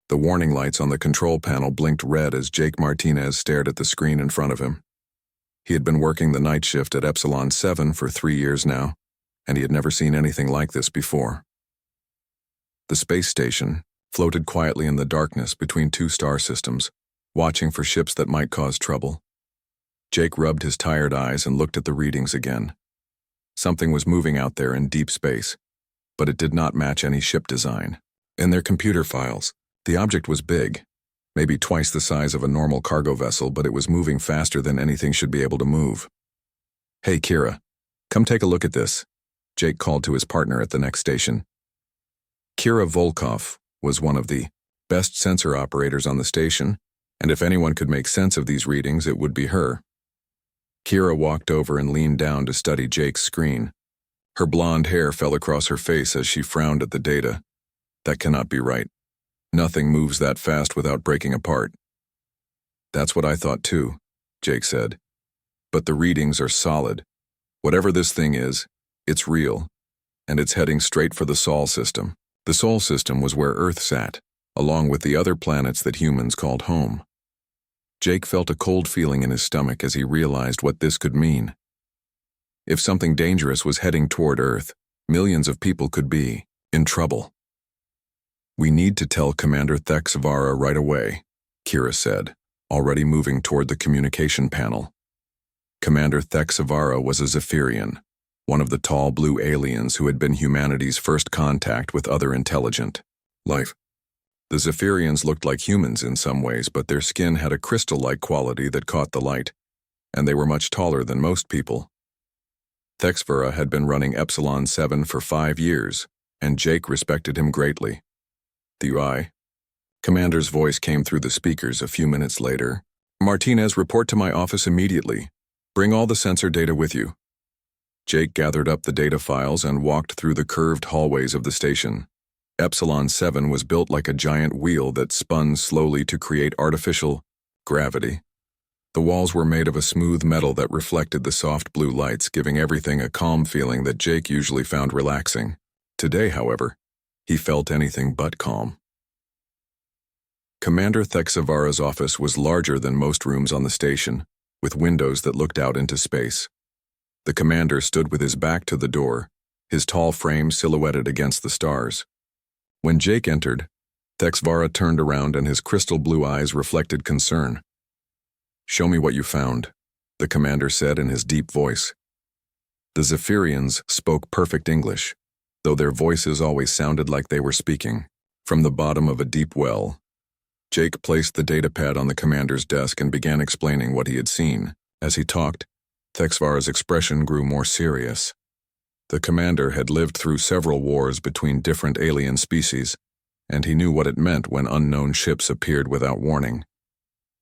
The warning lights on the control panel blinked red as Jake Martinez stared at the screen in front of him. He had been working the night shift at Epsilon 7 for 3 years now, and he had never seen anything like this before. The space station floated quietly in the darkness between two star systems, watching for ships that might cause trouble. Jake rubbed his tired eyes and looked at the readings again. Something was moving out there in deep space, but it did not match any ship design. In their computer files, the object was big, maybe twice the size of a normal cargo vessel, but it was moving faster than anything should be able to move. "Hey, Kira, come take a look at this," Jake called to his partner at the next station. Kira Volkov was one of the best sensor operators on the station, and if anyone could make sense of these readings, it would be her. Kira walked over and leaned down to study Jake's screen. Her blonde hair fell across her face as she frowned at the data. "That cannot be right. Nothing moves that fast without breaking apart." "That's what I thought too," Jake said. "But the readings are solid. Whatever this thing is, it's real, and it's heading straight for the Sol system." The Sol system was where Earth sat, along with the other planets that humans called home. Jake felt a cold feeling in his stomach as he realized what this could mean. If something dangerous was heading toward Earth, millions of people could be in trouble. "We need to tell Commander Thexvara right away," Kira said, already moving toward the communication panel. Commander Thexvara was a Zephyrian, one of the tall blue aliens who had been humanity's first contact with other intelligent life. The Zephyrians looked like humans in some ways, but their skin had a crystal-like quality that caught the light, and they were much taller than most people. Thexvara had been running Epsilon 7 for 5 years, and Jake respected him greatly. "The UI?" Commander's voice came through the speakers a few minutes later. "Martinez, report to my office immediately. Bring all the sensor data with you." Jake gathered up the data files and walked through the curved hallways of the station. Epsilon 7 was built like a giant wheel that spun slowly to create artificial gravity. The walls were made of a smooth metal that reflected the soft blue lights, giving everything a calm feeling that Jake usually found relaxing. Today, however, he felt anything but calm. Commander Thexvara's office was larger than most rooms on the station, with windows that looked out into space. The commander stood with his back to the door, his tall frame silhouetted against the stars. When Jake entered, Thexvara turned around and his crystal blue eyes reflected concern. "Show me what you found," the commander said in his deep voice. The Zephyrians spoke perfect English, though their voices always sounded like they were speaking from the bottom of a deep well. Jake placed the datapad on the commander's desk and began explaining what he had seen. As he talked, Thexvara's expression grew more serious. The commander had lived through several wars between different alien species, and he knew what it meant when unknown ships appeared without warning.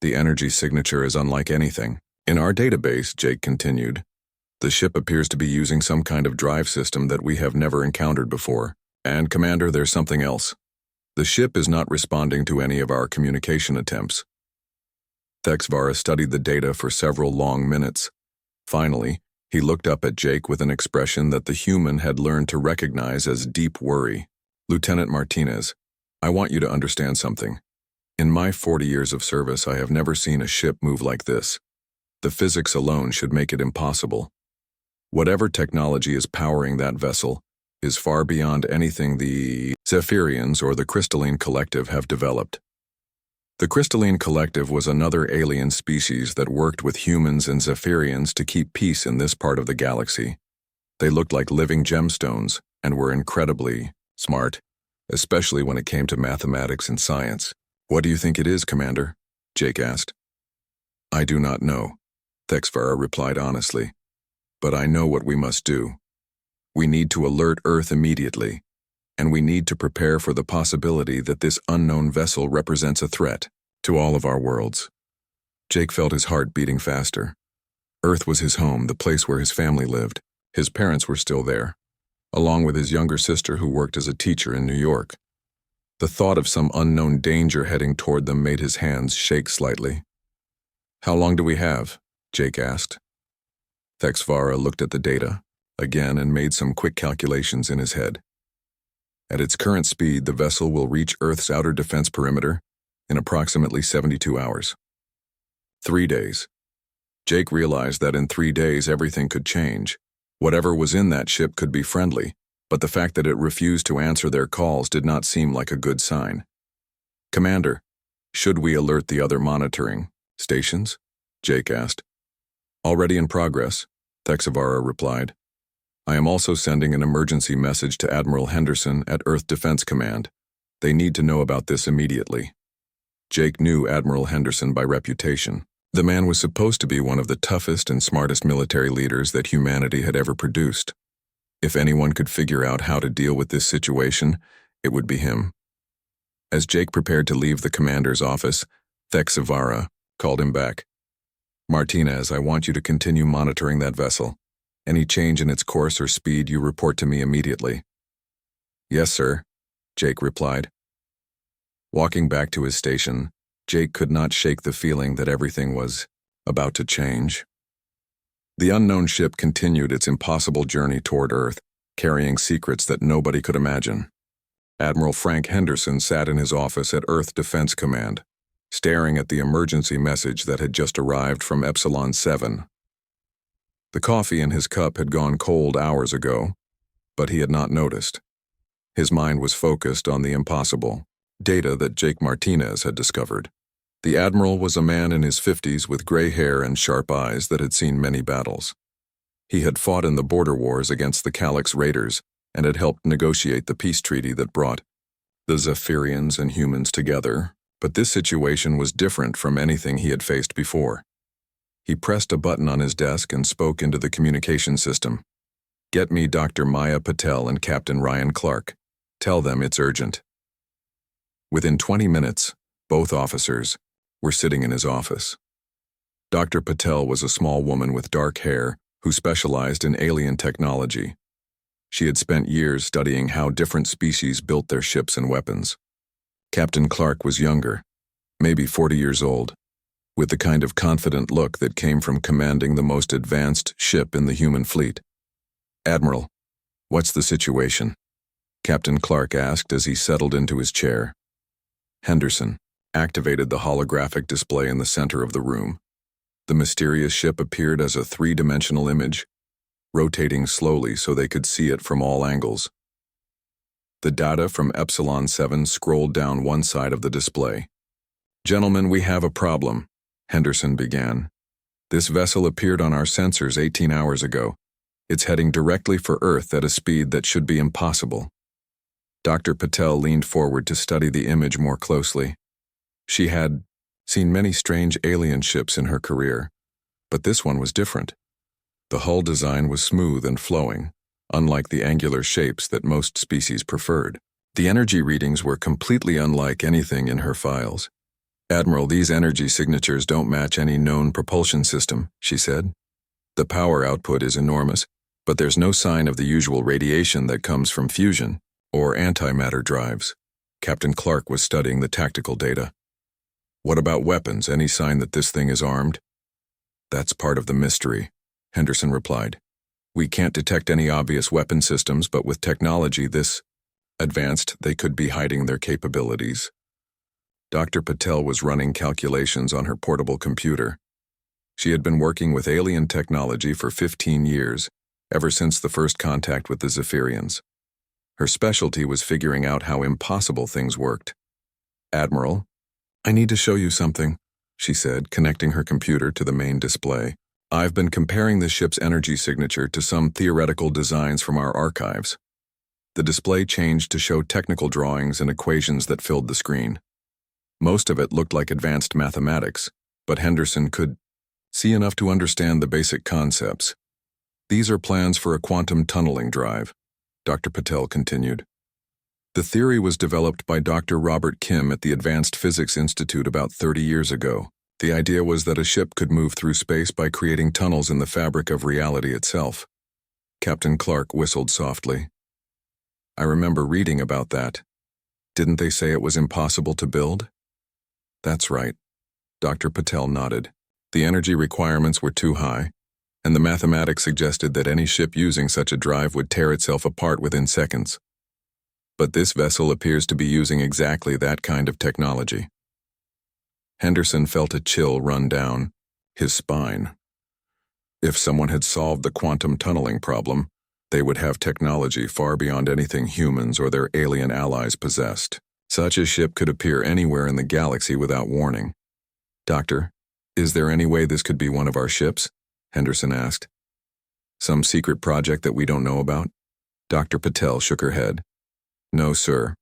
"The energy signature is unlike anything. In our database," Jake continued, "the ship appears to be using some kind of drive system that we have never encountered before. And, Commander, there's something else. The ship is not responding to any of our communication attempts." Thexvara studied the data for several long minutes. Finally, he looked up at Jake with an expression that the human had learned to recognize as deep worry. "Lieutenant Martinez, I want you to understand something. In my 40 years of service, I have never seen a ship move like this. The physics alone should make it impossible. Whatever technology is powering that vessel is far beyond anything the Zephyrians or the Crystalline Collective have developed." The Crystalline Collective was another alien species that worked with humans and Zephyrians to keep peace in this part of the galaxy. They looked like living gemstones and were incredibly smart, especially when it came to mathematics and science. "What do you think it is, Commander?" Jake asked. "I do not know," Thexvara replied honestly. "But I know what we must do. We need to alert Earth immediately, and we need to prepare for the possibility that this unknown vessel represents a threat to all of our worlds." Jake felt his heart beating faster. Earth was his home, the place where his family lived. His parents were still there, along with his younger sister who worked as a teacher in New York. The thought of some unknown danger heading toward them made his hands shake slightly. "How long do we have?" Jake asked. Thexvara looked at the data again and made some quick calculations in his head. At its current speed, the vessel will reach Earth's outer defense perimeter in approximately 72 hours. 3 days. Jake realized that in 3 days everything could change. Whatever was in that ship could be friendly, but the fact that it refused to answer their calls did not seem like a good sign. "Commander, should we alert the other monitoring stations?" Jake asked. "Already in progress," Thexavara replied. "I am also sending an emergency message to Admiral Henderson at Earth Defense Command. They need to know about this immediately." Jake knew Admiral Henderson by reputation. The man was supposed to be one of the toughest and smartest military leaders that humanity had ever produced. If anyone could figure out how to deal with this situation, it would be him. As Jake prepared to leave the commander's office, Thexavara called him back. "Martinez, I want you to continue monitoring that vessel. Any change in its course or speed, you report to me immediately." "Yes, sir," Jake replied. Walking back to his station, Jake could not shake the feeling that everything was about to change. The unknown ship continued its impossible journey toward Earth, carrying secrets that nobody could imagine. Admiral Frank Henderson sat in his office at Earth Defense Command, staring at the emergency message that had just arrived from Epsilon 7. The coffee in his cup had gone cold hours ago, but he had not noticed. His mind was focused on the impossible data that Jake Martinez had discovered. The Admiral was a man in his 50s with gray hair and sharp eyes that had seen many battles. He had fought in the border wars against the Calyx Raiders and had helped negotiate the peace treaty that brought the Zephyrians and humans together, but this situation was different from anything he had faced before. He pressed a button on his desk and spoke into the communication system. "Get me Dr. Maya Patel and Captain Ryan Clark. Tell them it's urgent." Within 20 minutes, both officers were sitting in his office. Dr. Patel was a small woman with dark hair who specialized in alien technology. She had spent years studying how different species built their ships and weapons. Captain Clark was younger, maybe 40 years old, with the kind of confident look that came from commanding the most advanced ship in the human fleet. "Admiral, what's the situation?" Captain Clark asked as he settled into his chair. Henderson activated the holographic display in the center of the room. The mysterious ship appeared as a three-dimensional image, rotating slowly so they could see it from all angles. The data from Epsilon 7 scrolled down one side of the display. "Gentlemen, we have a problem," Henderson began. "This vessel appeared on our sensors 18 hours ago. It's heading directly for Earth at a speed that should be impossible." Dr. Patel leaned forward to study the image more closely. She had seen many strange alien ships in her career, but this one was different. The hull design was smooth and flowing, unlike the angular shapes that most species preferred. The energy readings were completely unlike anything in her files. "Admiral, these energy signatures don't match any known propulsion system," she said. "The power output is enormous, but there's no sign of the usual radiation that comes from fusion or antimatter drives." Captain Clark was studying the tactical data. "What about weapons? Any sign that this thing is armed?" "That's part of the mystery," Henderson replied. "We can't detect any obvious weapon systems, but with technology this advanced, they could be hiding their capabilities." Dr. Patel was running calculations on her portable computer. She had been working with alien technology for 15 years, ever since the first contact with the Zephyrians. Her specialty was figuring out how impossible things worked. "Admiral, I need to show you something," she said, connecting her computer to the main display. "I've been comparing the ship's energy signature to some theoretical designs from our archives." The display changed to show technical drawings and equations that filled the screen. Most of it looked like advanced mathematics, but Henderson could see enough to understand the basic concepts. "These are plans for a quantum tunneling drive," Dr. Patel continued. "The theory was developed by Dr. Robert Kim at the Advanced Physics Institute about 30 years ago. The idea was that a ship could move through space by creating tunnels in the fabric of reality itself." Captain Clark whistled softly. "I remember reading about that. Didn't they say it was impossible to build?" "That's right." Dr. Patel nodded. "The energy requirements were too high, and the mathematics suggested that any ship using such a drive would tear itself apart within seconds. But this vessel appears to be using exactly that kind of technology. Henderson felt a chill run down his spine. If someone had solved the quantum tunneling problem, they would have technology far beyond anything humans or their alien allies possessed. Such a ship could appear anywhere in the galaxy without warning. "Doctor, is there any way this could be one of our ships?" Henderson asked. "Some secret project that we don't know about?" Dr. Patel shook her head. "No, sir.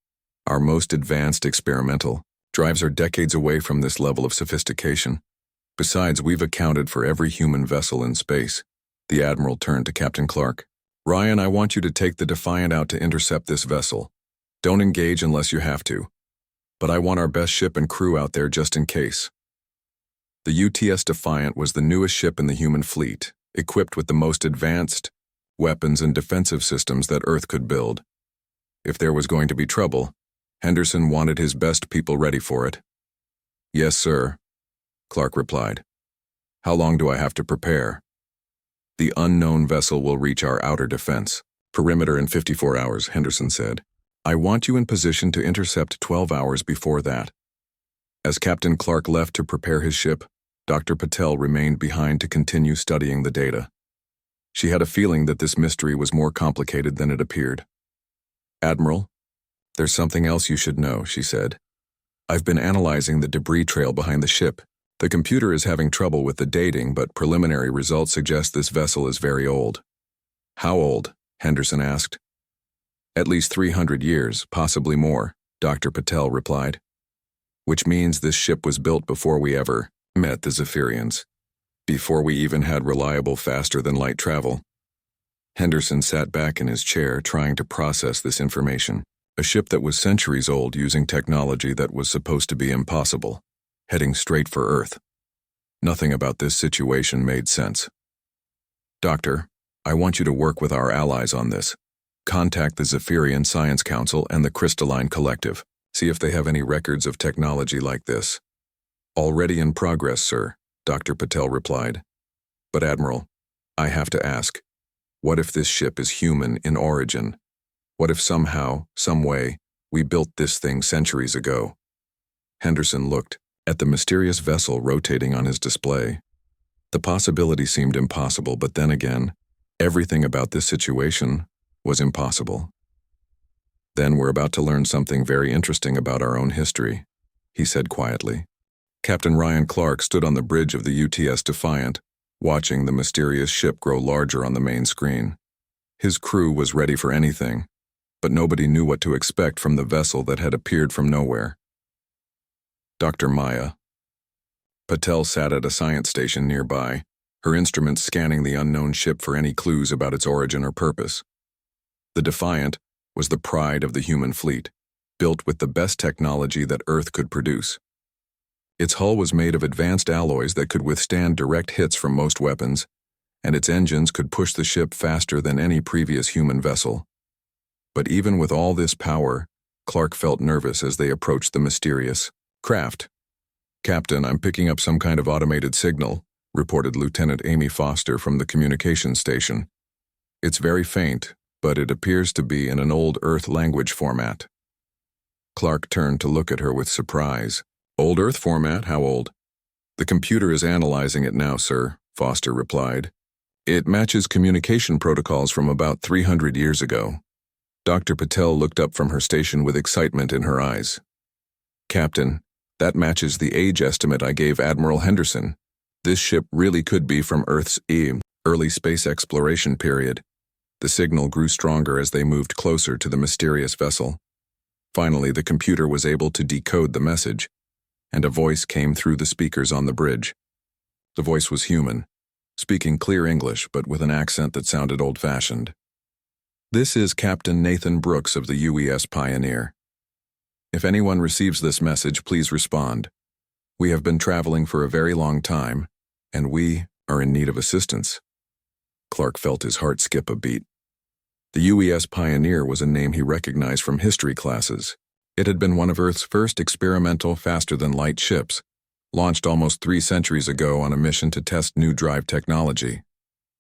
Our most advanced experimental drives are decades away from this level of sophistication. Besides, we've accounted for every human vessel in space." The Admiral turned to Captain Clark. "Ryan, I want you to take the Defiant out to intercept this vessel. Don't engage unless you have to. But I want our best ship and crew out there just in case." The UTS Defiant was the newest ship in the human fleet, equipped with the most advanced weapons and defensive systems that Earth could build. If there was going to be trouble, Henderson wanted his best people ready for it. "Yes, sir," Clark replied. "How long do I have to prepare?" "The unknown vessel will reach our outer defense perimeter in 54 hours, Henderson said. "I want you in position to intercept 12 hours before that." As Captain Clark left to prepare his ship, Dr. Patel remained behind to continue studying the data. She had a feeling that this mystery was more complicated than it appeared. "Admiral, there's something else you should know," she said. "I've been analyzing the debris trail behind the ship. The computer is having trouble with the dating, but preliminary results suggest this vessel is very old." "How old?" Henderson asked. "At least 300 years, possibly more," Dr. Patel replied. "Which means this ship was built before we ever met the Zephyrians, before we even had reliable faster-than-light travel." Henderson sat back in his chair trying to process this information. A ship that was centuries old using technology that was supposed to be impossible, heading straight for Earth. Nothing about this situation made sense. "Doctor, I want you to work with our allies on this. Contact the Zephyrian Science Council and the Crystalline Collective. See if they have any records of technology like this." "Already in progress, sir," Dr. Patel replied. "But Admiral, I have to ask, what if this ship is human in origin? What if somehow, some way, we built this thing centuries ago?" Henderson looked at the mysterious vessel rotating on his display. The possibility seemed impossible, but then again, everything about this situation was impossible. "Then we're about to learn something very interesting about our own history," he said quietly. Captain Ryan Clark stood on the bridge of the UTS Defiant, watching the mysterious ship grow larger on the main screen. His crew was ready for anything, but nobody knew what to expect from the vessel that had appeared from nowhere. Dr. Maya. Patel sat at a science station nearby, her instruments scanning the unknown ship for any clues about its origin or purpose. The Defiant was the pride of the human fleet, built with the best technology that Earth could produce. Its hull was made of advanced alloys that could withstand direct hits from most weapons, and its engines could push the ship faster than any previous human vessel. But even with all this power, Clark felt nervous as they approached the mysterious craft. "Captain, I'm picking up some kind of automated signal," reported Lieutenant Amy Foster from the communications station. "It's very faint, but it appears to be in an old Earth language format." Clark turned to look at her with surprise. "Old Earth format? How old?" "The computer is analyzing it now, sir," Foster replied. "It matches communication protocols from about 300 years ago." Dr. Patel looked up from her station with excitement in her eyes. "Captain, that matches the age estimate I gave Admiral Henderson. This ship really could be from Earth's early space exploration period." The signal grew stronger as they moved closer to the mysterious vessel. Finally, the computer was able to decode the message, and a voice came through the speakers on the bridge. The voice was human, speaking clear English but with an accent that sounded old-fashioned. "This is Captain Nathan Brooks of the UES Pioneer. If anyone receives this message, please respond. We have been traveling for a very long time, and we are in need of assistance." Clark felt his heart skip a beat. The UES Pioneer was a name he recognized from history classes. It had been one of Earth's first experimental faster-than-light ships, launched almost 3 centuries ago on a mission to test new drive technology.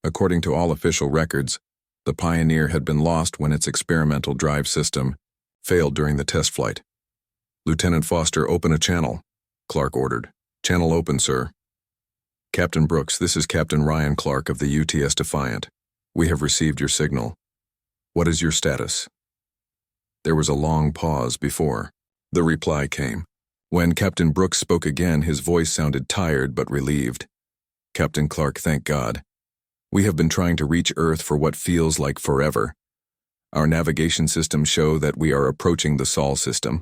According to all official records, the Pioneer had been lost when its experimental drive system Failed during the test flight. Lieutenant Foster, open a channel, Clark ordered. Channel open, sir. Captain Brooks, this is Captain Ryan Clark of the UTS Defiant. We have received your signal. What is your status? There was a long pause before the reply came. When Captain Brooks spoke again, his voice sounded tired but relieved. Captain Clark, thank God. We have been trying to reach Earth for what feels like forever. Our navigation systems show that we are approaching the Sol system,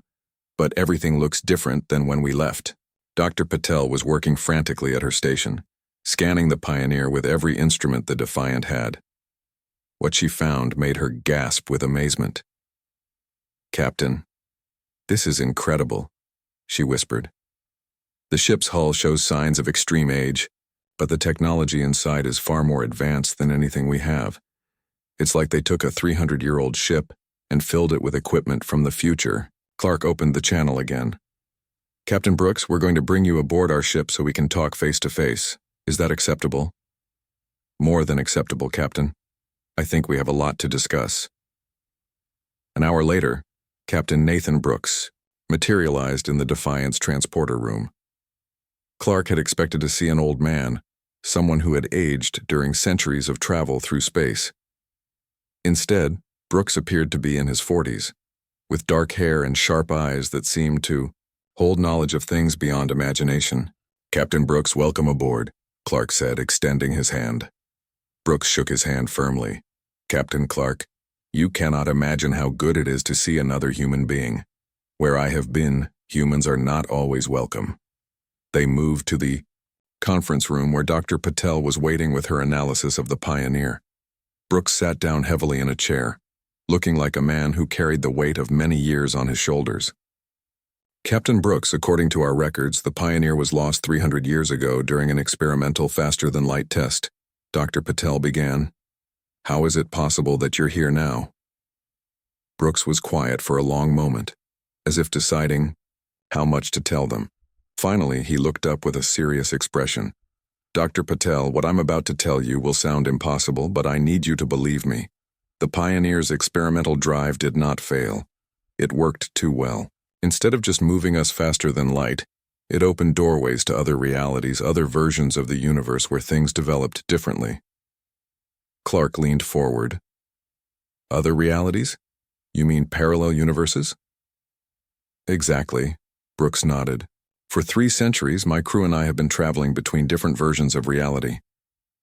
but everything looks different than when we left. Dr. Patel was working frantically at her station, scanning the Pioneer with every instrument the Defiant had. What she found made her gasp with amazement. Captain, this is incredible, she whispered. The ship's hull shows signs of extreme age, but the technology inside is far more advanced than anything we have. It's like they took a 300-year-old ship and filled it with equipment from the future. Clark opened the channel again. Captain Brooks, we're going to bring you aboard our ship so we can talk face to face. Is that acceptable? More than acceptable, Captain. I think we have a lot to discuss. An hour later, Captain Nathan Brooks materialized in the Defiant's transporter room. Clark had expected to see an old man, someone who had aged during centuries of travel through space. Instead, Brooks appeared to be in his 40s, with dark hair and sharp eyes that seemed to hold knowledge of things beyond imagination. Captain Brooks, welcome aboard, Clark said, extending his hand. Brooks shook his hand firmly. Captain Clark, you cannot imagine how good it is to see another human being. Where I have been, humans are not always welcome. They moved to the conference room where Dr. Patel was waiting with her analysis of the Pioneer. Brooks sat down heavily in a chair, looking like a man who carried the weight of many years on his shoulders. Captain Brooks, according to our records, the Pioneer was lost 300 years ago during an experimental faster-than-light test. Dr. Patel began. How is it possible that you're here now? Brooks was quiet for a long moment, as if deciding how much to tell them. Finally, he looked up with a serious expression. Dr. Patel, what I'm about to tell you will sound impossible, but I need you to believe me. The Pioneer's experimental drive did not fail. It worked too well. Instead of just moving us faster than light, it opened doorways to other realities, other versions of the universe where things developed differently. Clark leaned forward. Other realities? You mean parallel universes? Exactly, Brooks nodded. For 3 centuries, my crew and I have been traveling between different versions of reality.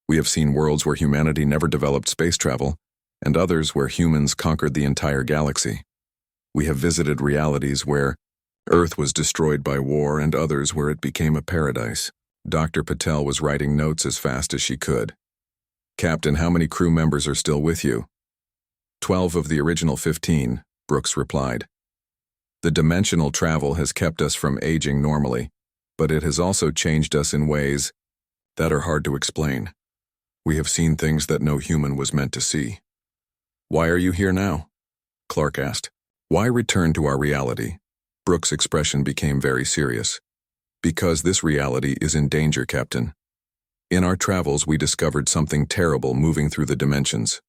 We have seen worlds where humanity never developed space travel, and others where humans conquered the entire galaxy. We have visited realities where Earth was destroyed by war and others where it became a paradise. Dr. Patel was writing notes as fast as she could. Captain, how many crew members are still with you? 12 of the original 15, Brooks replied. The dimensional travel has kept us from aging normally, but it has also changed us in ways that are hard to explain. We have seen things that no human was meant to see. Why are you here now? Clark asked. Why return to our reality? Brooks' expression became very serious. Because this reality is in danger, Captain. In our travels, we discovered something terrible moving through the dimensions.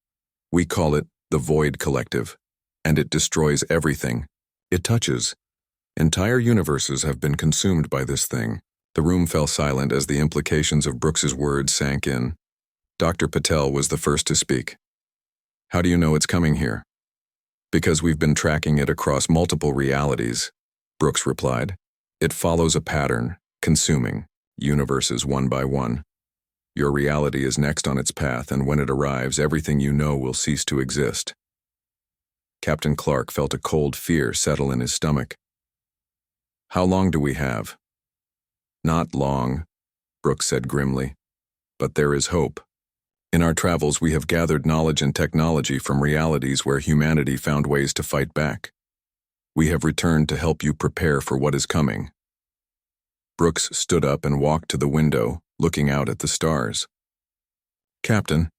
We call it the Void Collective, and it destroys everything it touches. Entire universes have been consumed by this thing. The room fell silent as the implications of Brooks's words sank in. Dr. Patel was the first to speak. How do you know it's coming here? Because we've been tracking it across multiple realities, Brooks replied. It follows a pattern, consuming universes one by one. Your reality is next on its path, and when it arrives, everything you know will cease to exist. Captain Clark felt a cold fear settle in his stomach. How long do we have? Not long, Brooks said grimly. But there is hope. In our travels, we have gathered knowledge and technology from realities where humanity found ways to fight back. We have returned to help you prepare for what is coming. Brooks stood up and walked to the window, looking out at the stars. Captain,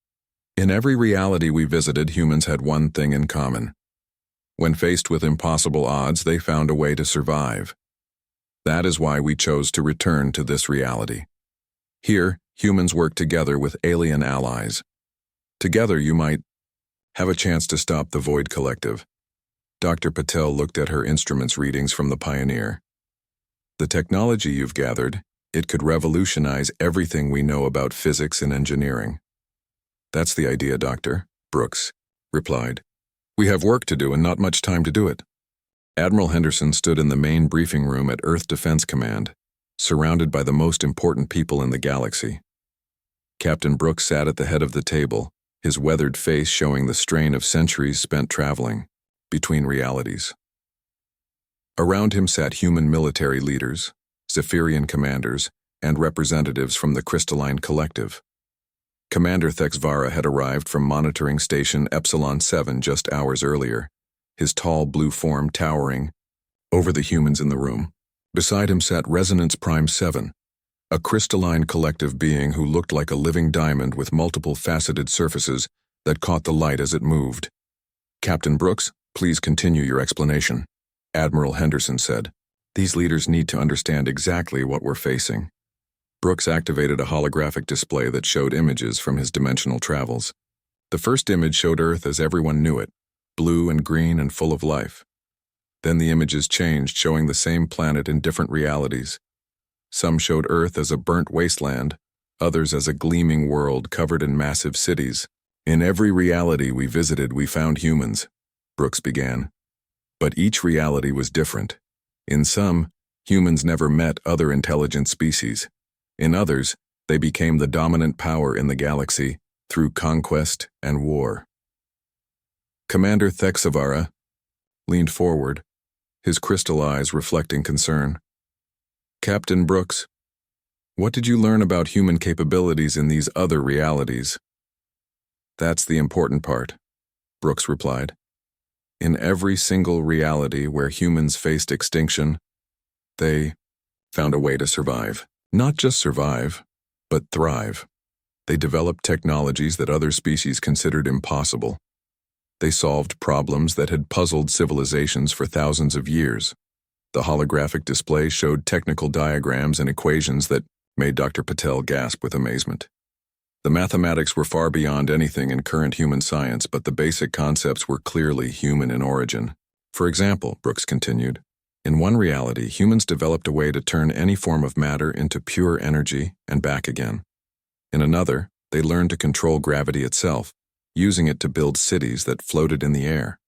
in every reality we visited, humans had one thing in common. When faced with impossible odds, they found a way to survive. That is why we chose to return to this reality. Here, humans work together with alien allies. Together, you might have a chance to stop the Void Collective. Dr. Patel looked at her instruments readings from the Pioneer. The technology you've gathered, it could revolutionize everything we know about physics and engineering. That's the idea, Doctor, Brooks replied. We have work to do and not much time to do it. Admiral Henderson stood in the main briefing room at Earth Defense Command, surrounded by the most important people in the galaxy. Captain Brooks sat at the head of the table, his weathered face showing the strain of centuries spent traveling between realities. Around him sat human military leaders, Zephyrian commanders, and representatives from the Crystalline Collective. Commander Thexvara had arrived from monitoring station Epsilon 7 just hours earlier, his tall blue form towering over the humans in the room. Beside him sat Resonance Prime 7, a crystalline collective being who looked like a living diamond with multiple faceted surfaces that caught the light as it moved. Captain Brooks, please continue your explanation, Admiral Henderson said. These leaders need to understand exactly what we're facing. Brooks activated a holographic display that showed images from his dimensional travels. The first image showed Earth as everyone knew it, blue and green and full of life. Then the images changed, showing the same planet in different realities. Some showed Earth as a burnt wasteland, others as a gleaming world covered in massive cities. In every reality we visited, we found humans, Brooks began. But each reality was different. In some, humans never met other intelligent species. In others, they became the dominant power in the galaxy through conquest and war. Commander Thexvara leaned forward, his crystal eyes reflecting concern. Captain Brooks, what did you learn about human capabilities in these other realities? That's the important part, Brooks replied. In every single reality where humans faced extinction, they found a way to survive. Not just survive, but thrive. They developed technologies that other species considered impossible. They solved problems that had puzzled civilizations for thousands of years. The holographic display showed technical diagrams and equations that made Dr. Patel gasp with amazement. The mathematics were far beyond anything in current human science, but the basic concepts were clearly human in origin. For example, Brooks continued, in one reality, humans developed a way to turn any form of matter into pure energy and back again. In another, they learned to control gravity itself, using it to build cities that floated in the air.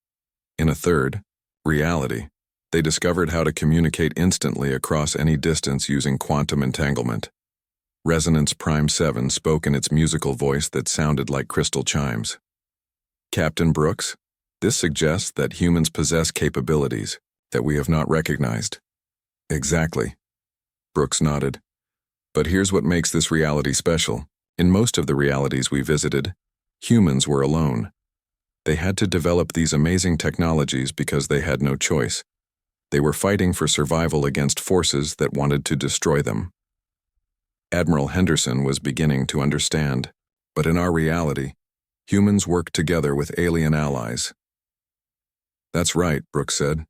In a third, reality, they discovered how to communicate instantly across any distance using quantum entanglement. Resonance Prime 7 spoke in its musical voice that sounded like crystal chimes. Captain Brooks, this suggests that humans possess capabilities that we have not recognized. Exactly. Brooks nodded. But here's what makes this reality special. In most of the realities we visited, humans were alone. They had to develop these amazing technologies because they had no choice. They were fighting for survival against forces that wanted to destroy them. Admiral Henderson was beginning to understand, but in our reality, humans work together with alien allies. That's right, Brooks said.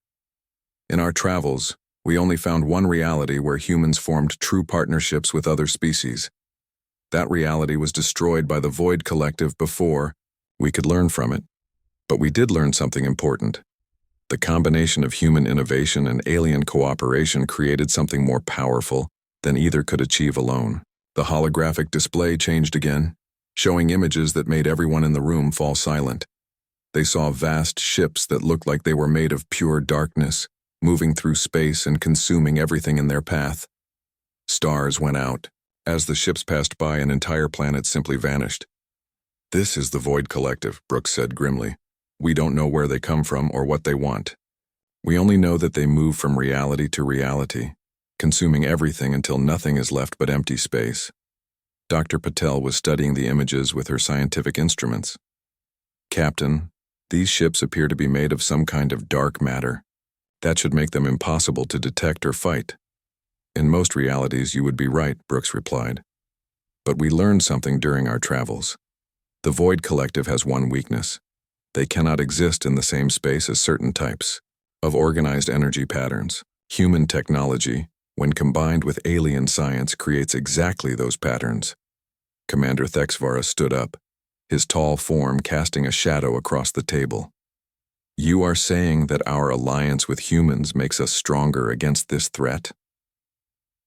In our travels, we only found one reality where humans formed true partnerships with other species. That reality was destroyed by the Void Collective before we could learn from it. But we did learn something important. The combination of human innovation and alien cooperation created something more powerful than either could achieve alone. The holographic display changed again, showing images that made everyone in the room fall silent. They saw vast ships that looked like they were made of pure darkness, moving through space and consuming everything in their path. Stars went out. As the ships passed by, an entire planet simply vanished. This is the Void Collective, Brooks said grimly. We don't know where they come from or what they want. We only know that they move from reality to reality, consuming everything until nothing is left but empty space. Dr. Patel was studying the images with her scientific instruments. Captain, these ships appear to be made of some kind of dark matter. That should make them impossible to detect or fight. In most realities, you would be right, Brooks replied. But we learned something during our travels. The Void Collective has one weakness. They cannot exist in the same space as certain types of organized energy patterns. Human technology, when combined with alien science, creates exactly those patterns. Commander Thexvara stood up, his tall form casting a shadow across the table. You are saying that our alliance with humans makes us stronger against this threat?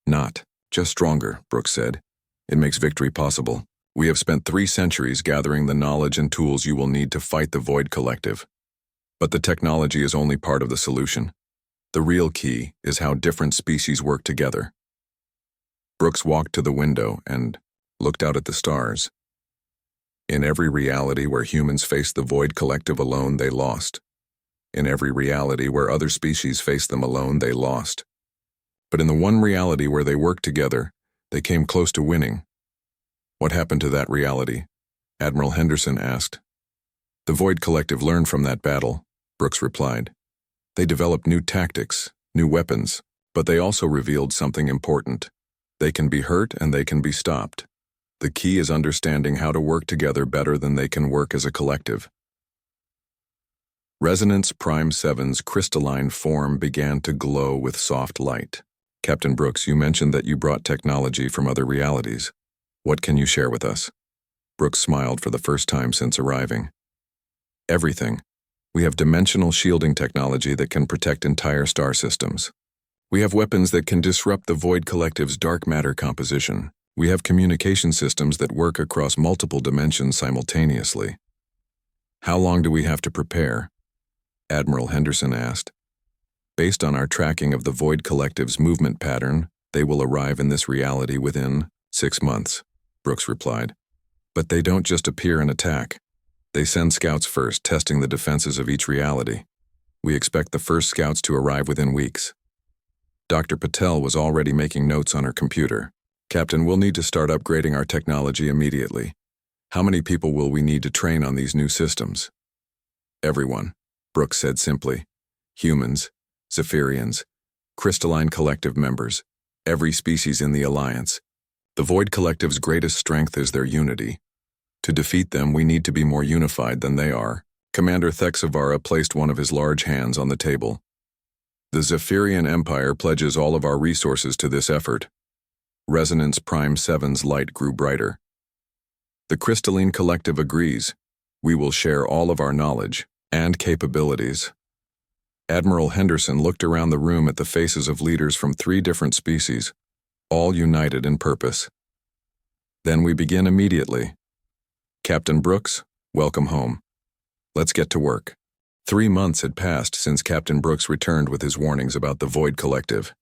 Not just stronger, Brooks said. It makes victory possible. We have spent 3 centuries gathering the knowledge and tools you will need to fight the Void Collective. But the technology is only part of the solution. The real key is how different species work together. Brooks walked to the window and looked out at the stars. In every reality where humans faced the Void Collective alone, they lost. In every reality where other species faced them alone, they lost. But in the one reality where they worked together, they came close to winning. What happened to that reality? Admiral Henderson asked. The Void Collective learned from that battle, Brooks replied. They developed new tactics, new weapons, but they also revealed something important. They can be hurt and they can be stopped. The key is understanding how to work together better than they can work as a collective. Resonance Prime 7's crystalline form began to glow with soft light. Captain Brooks, you mentioned that you brought technology from other realities. What can you share with us? Brooks smiled for the first time since arriving. Everything. We have dimensional shielding technology that can protect entire star systems. We have weapons that can disrupt the Void Collective's dark matter composition. We have communication systems that work across multiple dimensions simultaneously. How long do we have to prepare? Admiral Henderson asked. Based on our tracking of the Void Collective's movement pattern, they will arrive in this reality within 6 months, Brooks replied. But they don't just appear and attack. They send scouts first, testing the defenses of each reality. We expect the first scouts to arrive within weeks. Dr. Patel was already making notes on her computer. Captain, we'll need to start upgrading our technology immediately. How many people will we need to train on these new systems? Everyone, Brooks said simply. Humans, Zephyrians, Crystalline Collective members, every species in the Alliance. The Void Collective's greatest strength is their unity. To defeat them, we need to be more unified than they are. Commander Thexavara placed one of his large hands on the table. The Zephyrian Empire pledges all of our resources to this effort. Resonance Prime 7's light grew brighter. The Crystalline Collective agrees. We will share all of our knowledge and capabilities. Admiral Henderson looked around the room at the faces of leaders from 3 different species, all united in purpose. Then we begin immediately. Captain Brooks, welcome home. Let's get to work. 3 months had passed since Captain Brooks returned with his warnings about the Void Collective.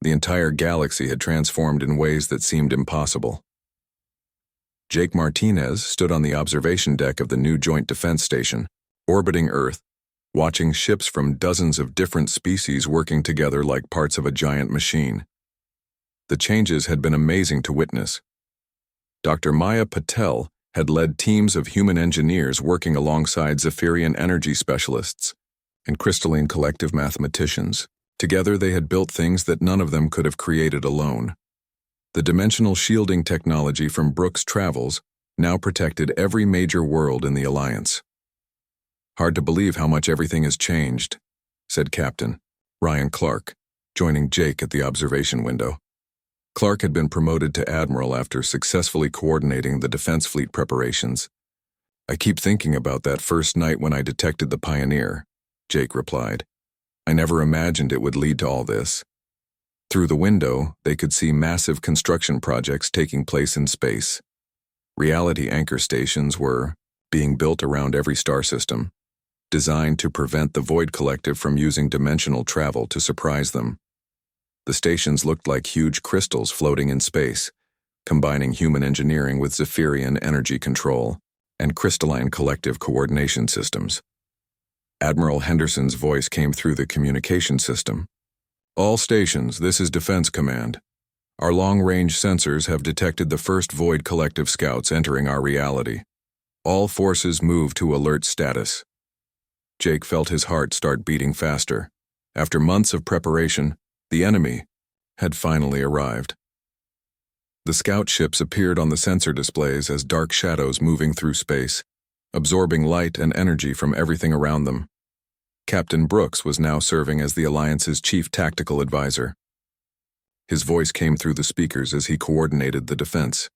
The entire galaxy had transformed in ways that seemed impossible. Jake Martinez stood on the observation deck of the new Joint Defense Station, orbiting Earth, watching ships from dozens of different species working together like parts of a giant machine. The changes had been amazing to witness. Dr. Maya Patel had led teams of human engineers working alongside Zephyrian energy specialists and Crystalline Collective mathematicians. Together they had built things that none of them could have created alone. The dimensional shielding technology from Brooks' travels now protected every major world in the Alliance. Hard to believe how much everything has changed, said Captain Ryan Clark, joining Jake at the observation window. Clark had been promoted to Admiral after successfully coordinating the Defense Fleet preparations. I keep thinking about that first night when I detected the Pioneer, Jake replied. I never imagined it would lead to all this. Through the window, they could see massive construction projects taking place in space. Reality anchor stations were being built around every star system, designed to prevent the Void Collective from using dimensional travel to surprise them. The stations looked like huge crystals floating in space, combining human engineering with Zephyrian energy control and Crystalline Collective coordination systems. Admiral Henderson's voice came through the communication system. All stations, this is Defense Command. Our long-range sensors have detected the first Void Collective scouts entering our reality. All forces move to alert status. Jake felt his heart start beating faster. After months of preparation, the enemy had finally arrived. The scout ships appeared on the sensor displays as dark shadows moving through space, absorbing light and energy from everything around them. Captain Brooks was now serving as the Alliance's chief tactical advisor. His voice came through the speakers as he coordinated the defense.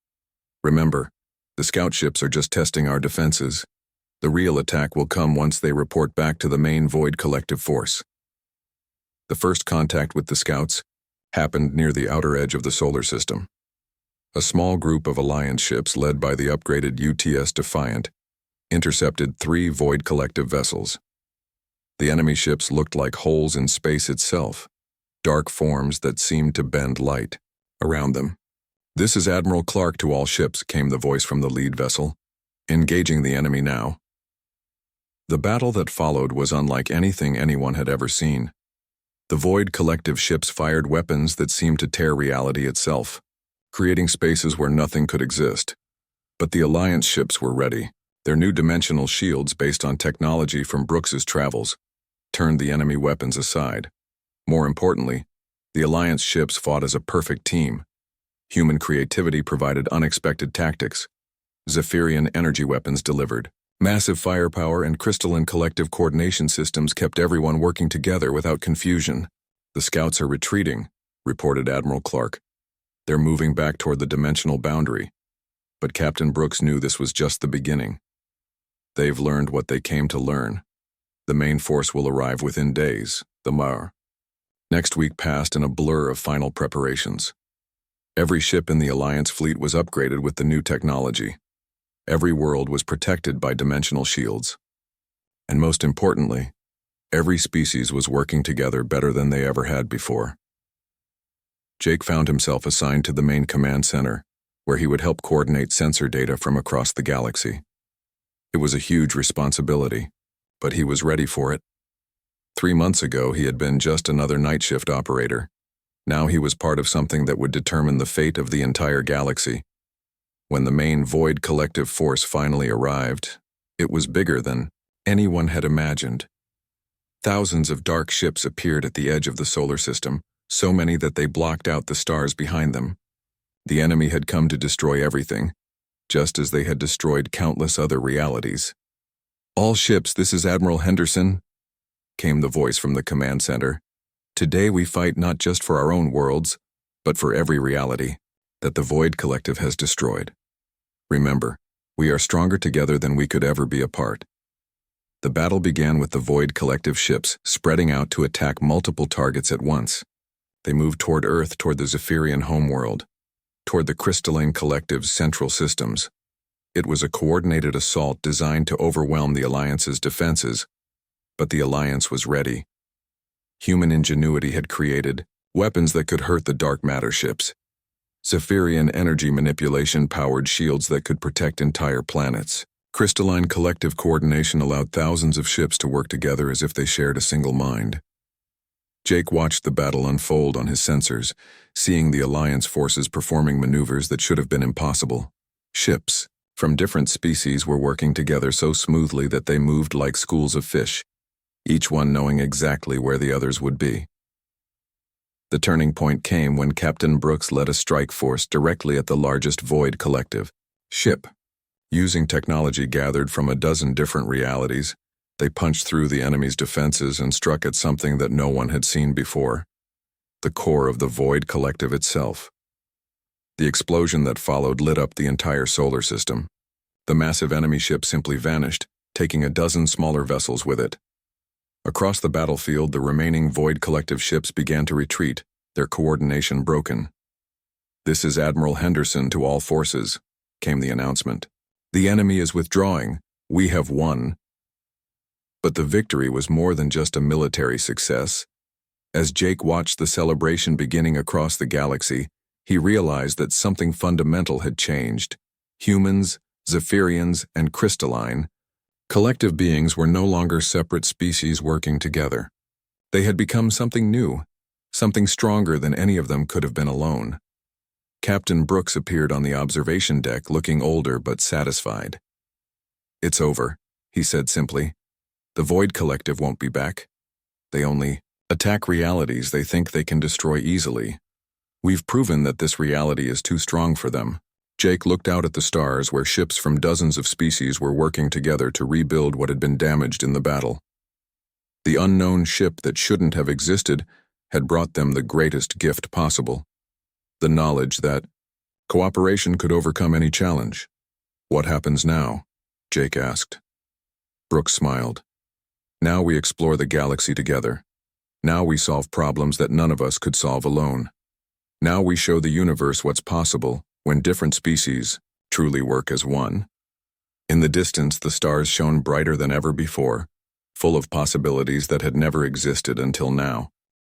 Remember, the scout ships are just testing our defenses. The real attack will come once they report back to the main Void Collective Force. The first contact with the scouts happened near the outer edge of the solar system. A small group of Alliance ships led by the upgraded UTS Defiant intercepted 3 Void Collective vessels. The enemy ships looked like holes in space itself, dark forms that seemed to bend light around them. "This is Admiral Clark to all ships," came the voice from the lead vessel. "Engaging the enemy now." The battle that followed was unlike anything anyone had ever seen. The Void Collective ships fired weapons that seemed to tear reality itself, creating spaces where nothing could exist. But the Alliance ships were ready. Their new dimensional shields, based on technology from Brooks's travels, turned the enemy weapons aside. More importantly, the Alliance ships fought as a perfect team. Human creativity provided unexpected tactics. Zephyrian energy weapons delivered. Massive firepower and crystalline collective coordination systems kept everyone working together without confusion. "The scouts are retreating," reported Admiral Clark. "They're moving back toward the dimensional boundary." But Captain Brooks knew this was just the beginning. "They've learned what they came to learn. The main force will arrive within days, the Mar." Next week passed in a blur of final preparations. Every ship in the Alliance fleet was upgraded with the new technology. Every world was protected by dimensional shields. And most importantly, every species was working together better than they ever had before. Jake found himself assigned to the main command center, where he would help coordinate sensor data from across the galaxy. It was a huge responsibility, but he was ready for it. 3 months ago, he had been just another night shift operator. Now he was part of something that would determine the fate of the entire galaxy. When the main Void Collective Force finally arrived, it was bigger than anyone had imagined. Thousands of dark ships appeared at the edge of the solar system, so many that they blocked out the stars behind them. The enemy had come to destroy everything, just as they had destroyed countless other realities. "All ships, this is Admiral Henderson," came the voice from the command center. "Today we fight not just for our own worlds, but for every reality that the Void Collective has destroyed. Remember, we are stronger together than we could ever be apart." The battle began with the Void Collective ships spreading out to attack multiple targets at once. They moved toward Earth, toward the Zephyrian homeworld, toward the Crystalline Collective's central systems. It was a coordinated assault designed to overwhelm the Alliance's defenses, but the Alliance was ready. Human ingenuity had created weapons that could hurt the dark matter ships. Zephyrian energy manipulation powered shields that could protect entire planets. Crystalline collective coordination allowed thousands of ships to work together as if they shared a single mind. Jake watched the battle unfold on his sensors, seeing the Alliance forces performing maneuvers that should have been impossible. Ships from different species were working together so smoothly that they moved like schools of fish, each one knowing exactly where the others would be. The turning point came when Captain Brooks led a strike force directly at the largest Void Collective ship. Using technology gathered from a dozen different realities, they punched through the enemy's defenses and struck at something that no one had seen before: the core of the Void Collective itself. The explosion that followed lit up the entire solar system. The massive enemy ship simply vanished, taking a dozen smaller vessels with it. Across the battlefield, the remaining Void Collective ships began to retreat, their coordination broken. "This is Admiral Henderson to all forces," came the announcement. "The enemy is withdrawing. We have won." But the victory was more than just a military success. As Jake watched the celebration beginning across the galaxy, he realized that something fundamental had changed. Humans, Zephyrians, and Crystalline, collective beings, were no longer separate species working together. They had become something new, something stronger than any of them could have been alone. Captain Brooks appeared on the observation deck, looking older but satisfied. "It's over," he said simply. "The Void Collective won't be back. They only attack realities they think they can destroy easily. We've proven that this reality is too strong for them." Jake looked out at the stars where ships from dozens of species were working together to rebuild what had been damaged in the battle. The unknown ship that shouldn't have existed had brought them the greatest gift possible: the knowledge that cooperation could overcome any challenge. "What happens now?" Jake asked. Brooks smiled. Now we explore the galaxy together. Now we solve problems that none of us could solve alone. Now we show the universe what's possible when different species truly work as one. In the distance, the stars shone brighter than ever before, full of possibilities that had never existed until now.